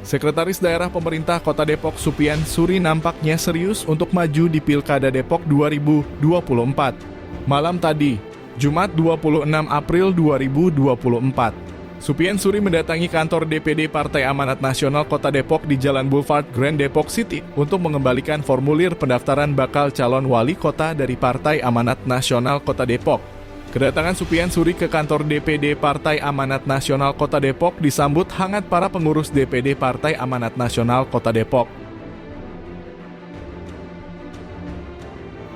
Sekretaris Daerah Pemerintah Kota Depok Supian Suri nampaknya serius untuk maju di Pilkada Depok 2024. Malam tadi, Jumat 26 April 2024, Supian Suri mendatangi kantor DPD Partai Amanat Nasional Kota Depok di Jalan Boulevard Grand Depok City untuk mengembalikan formulir pendaftaran bakal calon wali kota dari Partai Amanat Nasional Kota Depok. Kedatangan Supian Suri ke kantor DPD Partai Amanat Nasional Kota Depok disambut hangat para pengurus DPD Partai Amanat Nasional Kota Depok.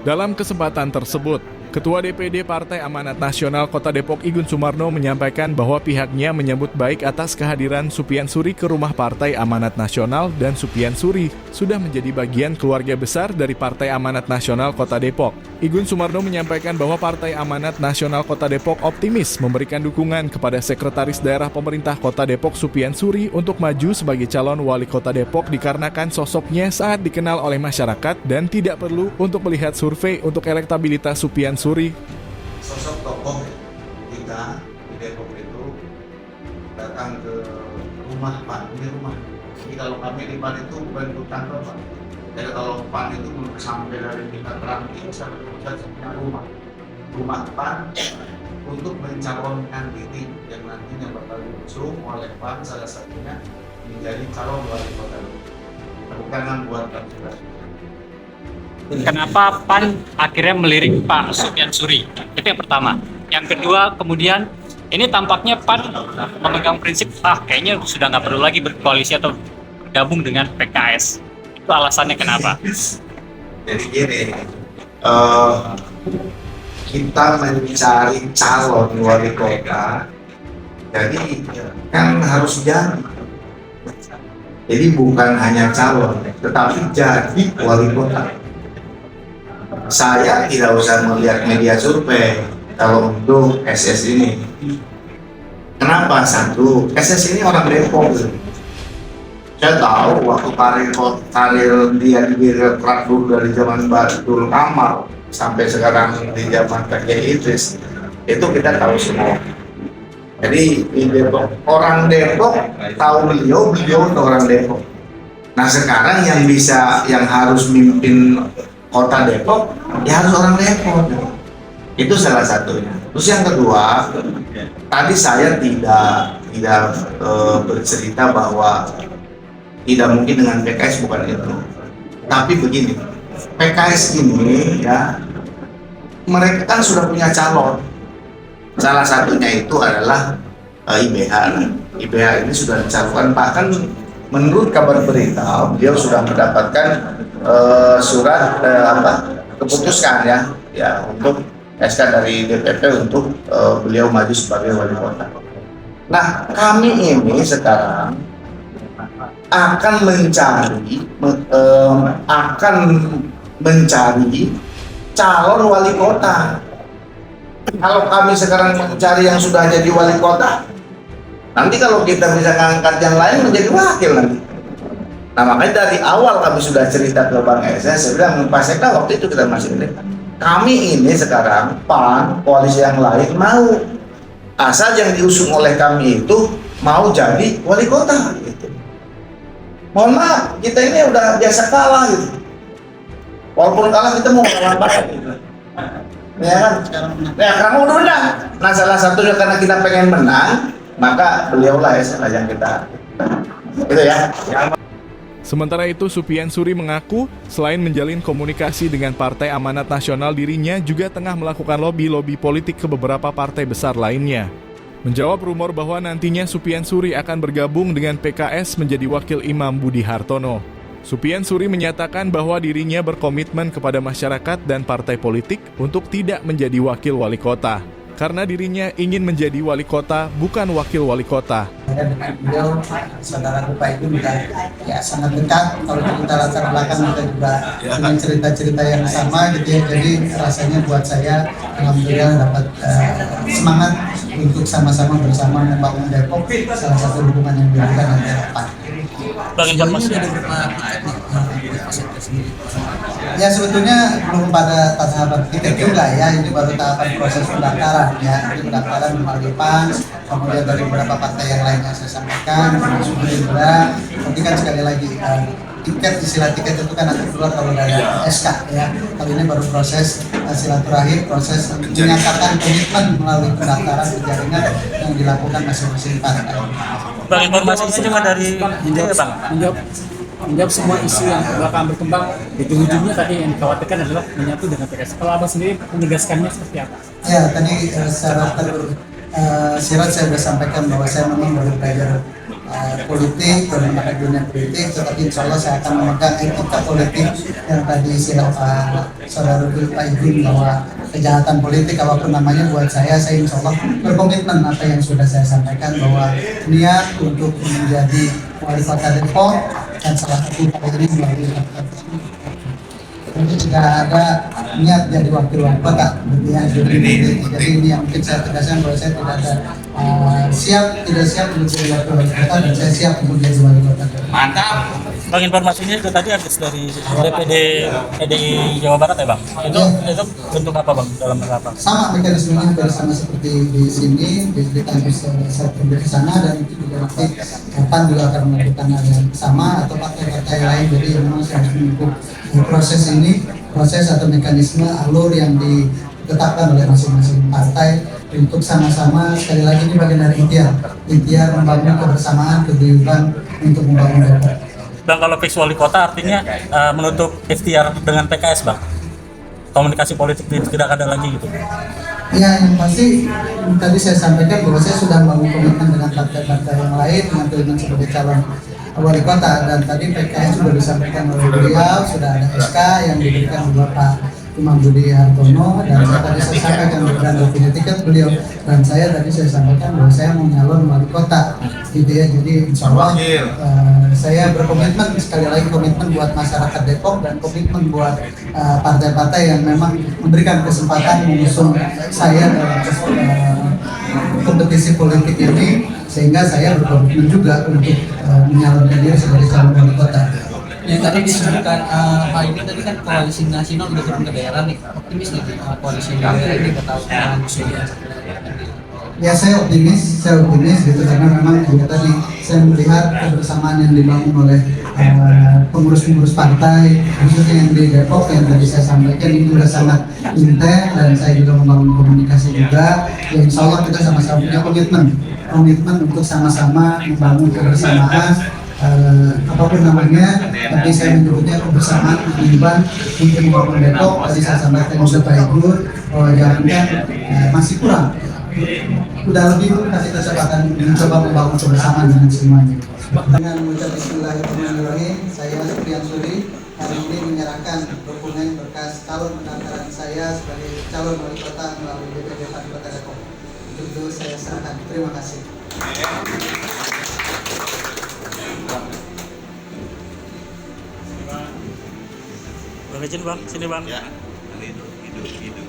Dalam kesempatan tersebut, Ketua DPD Partai Amanat Nasional Kota Depok Igun Sumarno menyampaikan bahwa pihaknya menyambut baik atas kehadiran Supian Suri ke rumah Partai Amanat Nasional dan Supian Suri sudah menjadi bagian keluarga besar dari Partai Amanat Nasional Kota Depok. Igun Sumarno menyampaikan bahwa Partai Amanat Nasional Kota Depok optimis memberikan dukungan kepada Sekretaris Daerah Pemerintah Kota Depok Supian Suri untuk maju sebagai calon wali kota Depok dikarenakan sosoknya sangat dikenal oleh masyarakat dan tidak perlu untuk melihat survei untuk elektabilitas Supian Suri. Sosok tokoh kita di Depok itu datang ke rumah Pak, ini rumah. Jadi kalau kami di PAN itu bukan untuk kantor Pak. Jadi kalau PAN itu sampai dari kita terakhir sampai punya rumah PAN untuk mencalonkan diri yang nantinya bakal diusung oleh PAN salah satunya menjadi calon wali kota. Bukan buat juga. Kenapa PAN akhirnya melirik Pak Supian Suri? Itu yang pertama. Yang kedua, kemudian ini tampaknya PAN memegang prinsip, kayaknya sudah nggak perlu lagi berkoalisi atau bergabung dengan PKS. Itu alasannya kenapa? Jadi gini, kita mencari calon wali kota, jadi kan harus jadi bukan hanya calon, tetapi jadi wali kota. Saya tidak usah melihat media survei kalau untuk SS ini. Kenapa? Satu, SS ini orang Depok. Saya tahu waktu karir dia di Birokrat dulu dari zaman Badul Amal sampai sekarang di zaman Kiai Idris, itu kita tahu semua. Jadi di Depok, orang Depok tahu beliau orang Depok. Nah sekarang yang harus mimpin Kota Depok, ya harus orang Depok. Itu salah satunya. Terus yang kedua, tadi saya tidak bercerita bahwa tidak mungkin dengan PKS, bukan itu. Tapi begini, PKS ini ya, mereka kan sudah punya calon. Salah satunya itu adalah IBH. IBH ini sudah dicalonkan, bahkan menurut kabar berita, beliau sudah mendapatkan surat keputusan ya untuk SK dari DPP untuk beliau maju sebagai wali kota. Nah, kami ini sekarang akan mencari calon wali kota. Kalau kami sekarang mencari yang sudah jadi wali kota, nanti kalau kita bisa ngangkat yang lain menjadi wakil nanti. Nah makanya dari awal kami sudah cerita ke Bang Esa, saya bilang Pak Sekda waktu itu kita masih ini. Kami ini sekarang PAN, koalisi yang lain mau, asal yang diusung oleh kami itu mau jadi wali kota gitu. Mohon maaf, kita ini udah biasa kalah gitu. Walaupun kalah kita mau kalah gitu. Ya kan? Ya kamu udah menang. Nah salah satunya karena kita pengen menang, maka beliaulah yang kita itu ya. Sementara itu, Supian Suri mengaku selain menjalin komunikasi dengan Partai Amanat Nasional, dirinya juga tengah melakukan lobby politik ke beberapa partai besar lainnya. Menjawab rumor bahwa nantinya Supian Suri akan bergabung dengan PKS menjadi wakil Imam Budi Hartono, Supian Suri menyatakan bahwa dirinya berkomitmen kepada masyarakat dan partai politik untuk tidak menjadi wakil wali kota. Karena dirinya ingin menjadi wali kota, bukan wakil wali kota. Saya dengan beliau, saudara Pak itu juga ya sangat dekat. Kalau kita latar belakang kita juga dengan cerita-cerita yang sama gitu ya. Jadi rasanya buat saya alhamdulillah dapat semangat untuk sama-sama bersama membangun Depok. Salah satu hubungan yang diberikan antara Pak. Bagi informasi ada beberapa Ya sebetulnya belum pada tahapan kita juga ya, ini baru tahapan proses pendaftaran ya. Ini pendaftaran melalui PAN, kemudian dari beberapa partai yang lainnya saya sampaikan, termasuk Gerindra. Nanti kan sekali lagi tiket, istilah tiket itu kan nanti keluar kalau dari SK ya. Kali ini baru proses silaturahim, proses menyatakan komitmen melalui pendaftaran di jaringan yang dilakukan masing-masing partai. Bang, informasi itu cuma dari itu ya Bang? Menjawab semua isu yang belakangan berkembang. Di ujungnya tadi yang dikhawatirkan adalah menyatu dengan PKS. Kalau Abang sendiri menegaskannya seperti apa? Ya, tadi secara tersirat saya sudah sampaikan bahwa saya memang baru belajar politik, baru memakai dunia politik, tetapi insya Allah saya akan memegang etika politik yang tadi istilah Pak Saudara Pak Idun bahwa kejahatan politik apapun namanya buat saya insya Allah berkomitmen apa yang sudah saya sampaikan bahwa niat untuk menjadi wali kota Depok dan salah satu kali ini melalui jadi tidak ada niat jadi wakil wali kota ya, jadi ini yang mungkin saya tegaskan bahwa saya tidak ada tidak siap untuk jadi wakil wali kota dan saya siap untuk jadi wali kota. Mantap. Bang, informasinya itu tadi habis dari DPD PDI Jawa Barat ya Bang? Itu bentuk apa Bang? Dalam apa? Sama mekanismenya hampir sama seperti di sini, kita bisa pergi ke sana dan itu juga nanti kapan juga akan melakukan hal yang sama atau partai-partai lain. Jadi memang saya harus menunggu proses ini, proses atau mekanisme alur yang ditetapkan oleh masing-masing partai untuk sama-sama, sekali lagi ini bagian dari ikhtiar membangun kebersamaan, keguyuban untuk membangun Depok. Bang, kalau fix wali kota artinya menutup ikhtiar dengan PKS Bang? Komunikasi politik tidak ada lagi gitu? Ya, yang pasti tadi saya sampaikan bahwa saya sudah membangun komitmen dengan partai-partai yang lain dengan komitmen sebagai calon wali kota, dan tadi PKS sudah disampaikan oleh beliau, sudah ada SK yang diberikan oleh Pak Imam Budi Hartono, dan tadi saya sampaikan dan definitif beliau dan saya tadi saya sampaikan bahwa saya mau nyalon wali kota gitu ya. Jadi insya Allah saya berkomitmen, sekali lagi komitmen buat masyarakat Depok dan komitmen buat partai-partai yang memang memberikan kesempatan mengusung saya dalam kompetisi politik ini, sehingga saya berkomitmen juga untuk menyalonkan diri sebagai calon wali kota. Yang tadi disebutkan Pak ini tadi kan koalisi nasional udah turun ke daerah nih, optimis nih koalisi daerah ini bakal musuhnya. Ya saya optimis gitu karena memang juga tadi saya melihat kebersamaan yang dibangun oleh pengurus-pengurus partai khususnya yang di Depok yang tadi saya sampaikan ini sudah sangat intens, dan saya juga membangun komunikasi juga. Ya insya Allah kita sama-sama punya komitmen untuk sama-sama membangun kebersamaan apapun namanya, tapi saya menyebutnya kebersamaan keguyuban untuk membangun Depok. Tadi saya sampaikan juga Pak Ibu bahwa jangankan masih kurang, udah lebih pun kita akan mencoba membangun kebersamaan dengan semuanya. Dengan mengucap Bismillahirrahmanirrahim, saya Supriyan Suri hari ini menyerahkan dokumen berkas calon pendaftaran saya sebagai calon wali kota melalui DPD PAN Kota Depok. Untuk itu saya serahkan. Terima kasih. Bang izin Bang, sini Bang. Ya, hidup.